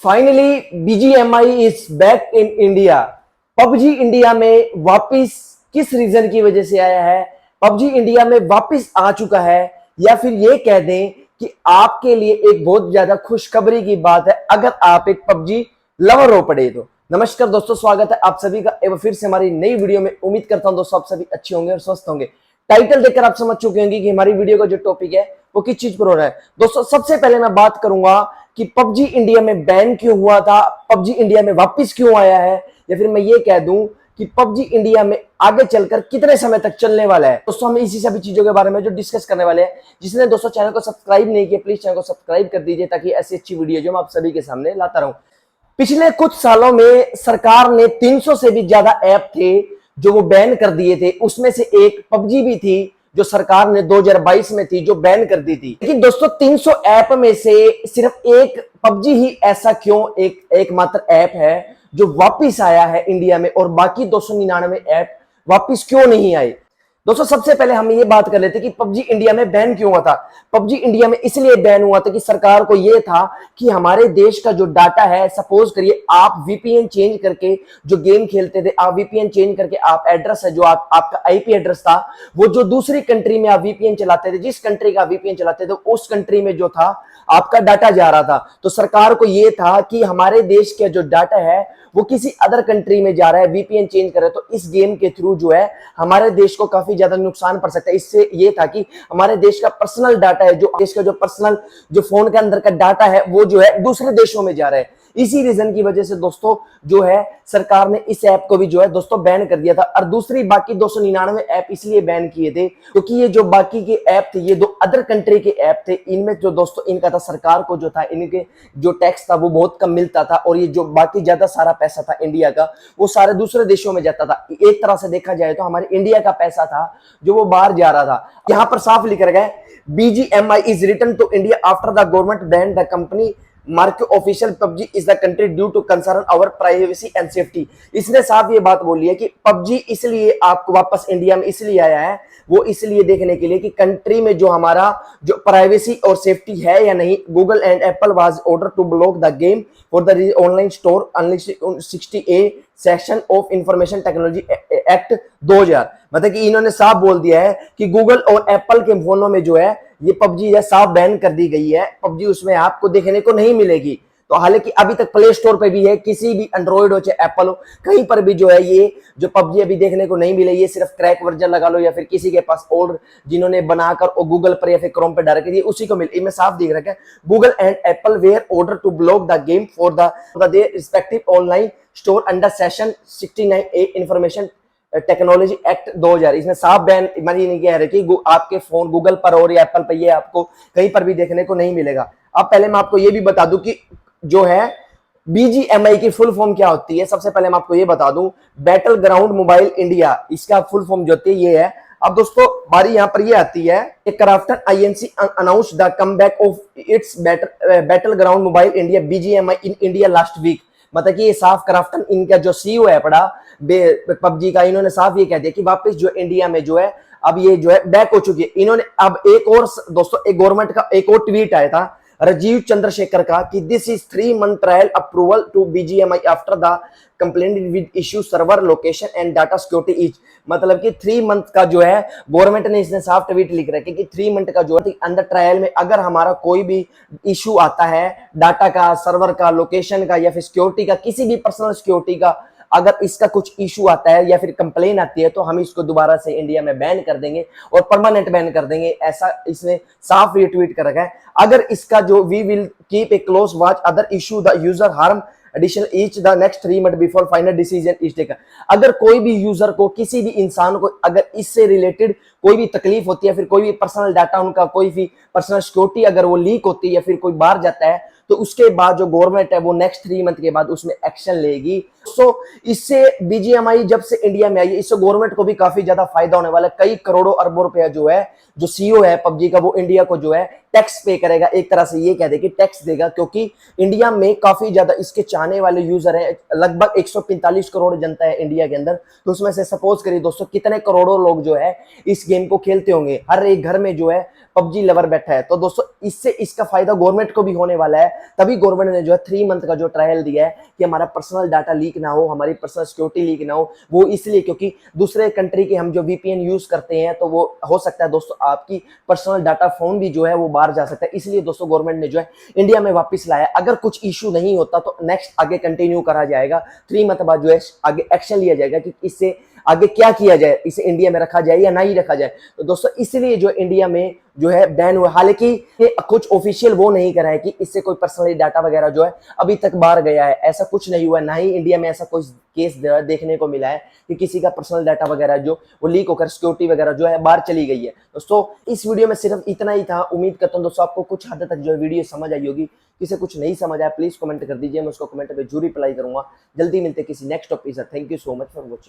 Finally BGMI is back in India. PUBG India में वापस किस रीजन की वजह से आया है, पबजी इंडिया में वापस आ चुका है, या फिर ये कह दें कि आपके लिए एक बहुत ज्यादा खुशखबरी की बात है अगर आप एक पबजी लवर हो पड़े तो। नमस्कार दोस्तों, स्वागत है आप सभी का एक बार फिर से हमारी नई वीडियो में। उम्मीद करता हूं दोस्तों आप सभी अच्छे होंगे और स्वस्थ होंगे। टाइटल देखकर आप समझ चुके होंगे कि हमारी वीडियो का जो टॉपिक है वो किस चीज पर हो रहा है। दोस्तों सबसे पहले मैं बात करूंगा कि पबजी इंडिया में बैन क्यों हुआ था, पबजी इंडिया में वापस क्यों आया है, या फिर मैं ये कह दूं कि पबजी इंडिया में आगे चलकर कितने समय तक चलने वाला है। दोस्तों हम इसी सभी चीजों के बारे में जो डिस्कस करने वाले हैं। जिसने दोस्तों चैनल को सब्सक्राइब नहीं किया प्लीज चैनल को सब्सक्राइब कर दीजिए ताकि ऐसी अच्छी वीडियो जो मैं आप सभी के सामने लाता रहूं। पिछले कुछ सालों में सरकार ने 300 से भी ज्यादा ऐप थे जो वो बैन कर दिए थे। उसमें से एक पबजी भी थी जो सरकार ने 2022 में थी जो बैन कर दी थी। लेकिन दोस्तों 300 ऐप में से सिर्फ एक पबजी ही ऐसा क्यों एकमात्र ऐप है जो वापस आया है इंडिया में, और बाकी 299 ऐप वापस क्यों नहीं आए। दोस्तों सबसे पहले हम ये बात कर लेते कि पबजी इंडिया में बैन क्यों हुआ था। पबजी इंडिया में इसलिए बैन हुआ था कि सरकार को यह था कि हमारे देश का जो डाटा है, सपोज करिए आप वीपीएन चेंज करके जो गेम खेलते थे, आप वीपीएन चेंज करके आप एड्रेस है जो आपका आईपी एड्रेस था, वो जो दूसरी कंट्री में आप वीपीएन चलाते थे, जिस कंट्री का वीपीएन चलाते थे उस कंट्री में जो था आपका डाटा जा रहा था। तो सरकार को यह था कि हमारे देश का जो डाटा है वो किसी अदर कंट्री में जा रहा है, वीपीएन चेंज कर रहे, तो इस गेम के थ्रू जो है हमारे देश को काफी ज्यादा नुकसान पड़ सकता है। इससे ये था कि हमारे देश का पर्सनल डाटा है, जो देश का जो पर्सनल जो फोन के अंदर का डाटा है वो जो है दूसरे देशों में जा रहा है। इसी रीजन की वजह से दोस्तों जो है सरकार ने इस ऐप को भी जो है दोस्तों बैन कर दिया था। और दूसरी बाकी 299 ऐप इसलिए बैन किए थे क्योंकि ये जो बाकी के ऐप थे ये दो अदर कंट्री के ऐप थे। इनमें जो दोस्तों इनका था, सरकार को जो था इनके जो टैक्स था वो बहुत कम मिलता था, और ये जो बाकी ज्यादा सारा पैसा था इंडिया का वो सारे दूसरे देशों में जाता था। एक तरह से देखा जाए तो हमारे इंडिया का पैसा था जो वो बाहर जा रहा था। यहां पर साफ लिख रखा है BGMI is return to India after the government ban the company mark official PUBG is the country due to concern our privacy and safety. इसने साफ ये बात बोली है कि पबजी इसलिए आपको वापस इंडिया में इसलिए आया है, वो इसलिए देखने के लिए कि कंट्री में जो हमारा जो प्राइवेसी और सेफ्टी है या नहीं। Google and Apple was order to block the game for the online store under 60A section of Information Technology Act 2000। मतलब कि इन्होंने साफ बोल दिया है कि गूगल और एप्पल के फोनों में जो है ये पबजी है साफ बैन कर दी गई है। पबजी उसमें आपको देखने को नहीं मिलेगी। तो हालांकि अभी तक प्ले स्टोर पे भी है, किसी भी एंड्रॉइड हो चाहे एप्पल हो, कहीं पर भी जो है ये जो पबजी अभी देखने को नहीं मिले। ये सिर्फ क्रैक वर्जन लगा लो या फिर किसी के पास और जिन्होंने बनाकर और गूगल पर या फिर क्रोम पर डाल के उसी को मिले। इनमें साफ दिख रहा है Google and Apple were order to block the game for the their respective online store under section 69A Information Technology Act 2000। इसमें साफ बैन मानी नहीं कह रहे कि आपके फोन गूगल पर और एप्पल पर ये आपको कहीं पर भी देखने को नहीं मिलेगा। अब पहले मैं आपको ये भी बता दूं कि जो है बीजीएमआई की फुल फॉर्म क्या होती है। सबसे पहले मैं आपको ये बता दूं बैटल ग्राउंड मोबाइल इंडिया, इसका फुल फॉर्म जो होती है ये है। अब दोस्तों बारी यहां पर ये आती है, Krafton INC announce the comeback of its Battle Ground Mobile India BGMI in India last week. मतलब कि ये साफ क्राफ्टन इनका जो सीईओ है पड़ा पबजी का, इन्होंने साफ ये कह दिया कि वापस जो इंडिया में जो है अब ये जो है बैक हो चुकी है। इन्होंने अब एक और दोस्तों एक गवर्नमेंट का एक और ट्वीट आया था राजीव चंद्रशेखर का कि this is 3 month trial approval to BGMI after the complaint with issue server location and data security is. मतलब कि 3 month का जो है गवर्नमेंट ने इसने साफ ट्वीट लिख रखा है कि 3 month का जो है अंदर ट्रायल में अगर हमारा कोई भी इश्यू आता है डाटा का, सर्वर का, लोकेशन का या फिर सिक्योरिटी का, किसी भी पर्सनल सिक्योरिटी का, अगर इसका कुछ इशू आता है या फिर कंप्लेन आती है तो हम इसको दोबारा से इंडिया में बैन कर देंगे और परमानेंट बैन कर देंगे। ऐसा इसने साफ रिट्वीट कर रखा है। अगर इसका जो we will keep a close watch other issue the user harm additional each the next 3 month before final decision is taken. अगर कोई भी यूजर को, किसी भी इंसान को अगर इससे रिलेटेड कोई भी तकलीफ होती है, फिर कोई भी पर्सनल डाटा उनका, कोई भी पर्सनल सिक्योरिटी अगर वो लीक होती है या फिर कोई बाहर जाता है, तो उसके बाद जो गवर्नमेंट है वो नेक्स्ट 3 month के बाद उसमें एक्शन लेगी। सो इससे बीजीएमआई जब से इंडिया में आई है, इससे गवर्नमेंट को भी काफी ज्यादा फायदा होने वाला है। कई करोड़ों अरबों रुपया जो है, जो सीईओ है पबजी का, वो इंडिया को जो है टैक्स पे करेगा। एक तरह से ये कह दे कि टैक्स देगा, क्योंकि इंडिया में काफी ज्यादा इसके चाहने वाले यूजर हैं। लगभग 145 करोड़ जनता है इंडिया के अंदर। तो उसमें से सपोज करिए दोस्तों, कितने करोड़ों लोग जो है इस गेम को खेलते होंगे। हर एक घर में जो है पबजी लवर बैठा है। तो दोस्तों इससे इसका फायदा गवर्नमेंट को भी होने वाला है। तभी गवर्नमेंट ने जो है 3 मंथ का जो ट्रायल दिया है कि हमारा पर्सनल डाटा लीक ना हो, हमारी पर्सनल सिक्योरिटी लीक ना हो। वो इसलिए क्योंकि दूसरे कंट्री के हम जो वीपीएन यूज करते हैं, तो वो हो सकता है दोस्तों आपकी पर्सनल डाटा फोन भी जो है वो बाहर जा सकता है। इसलिए दोस्तों गवर्नमेंट ने जो है इंडिया में वापस लाया। अगर कुछ इशू नहीं होता तो नेक्स्ट आगे कंटिन्यू करा जाएगा। 3 मंथ बाद जो है आगे एक्शन लिया जाएगा कि इससे आगे क्या किया जाए, इसे इंडिया में रखा जाए या नहीं रखा जाए। तो दोस्तों इसलिए जो इंडिया में जो है बैन हुआ। हालांकि ये कुछ ऑफिशियल वो नहीं करा है कि इससे कोई पर्सनली डाटा वगैरह जो है अभी तक बाहर गया है, ऐसा कुछ नहीं हुआ। ना ही इंडिया में ऐसा कोई केस देखने को मिला है कि किसी का पर्सनल डाटा वगैरह जो वो लीक होकर सिक्योरिटी वगैरह जो है बाहर चली गई है। दोस्तों इस वीडियो में सिर्फ इतना ही था। उम्मीद करता हूँ दोस्तों आपको कुछ हद तक जो है वीडियो समझ आई होगी। किसी कुछ नहीं समझ आया प्लीज कमेंट कर दीजिए, मैं उसको कमेंट पे जरूर रिप्लाई करूंगा। जल्दी मिलते किसी नेक्स्ट टॉपिक से। Thank you so much for watching.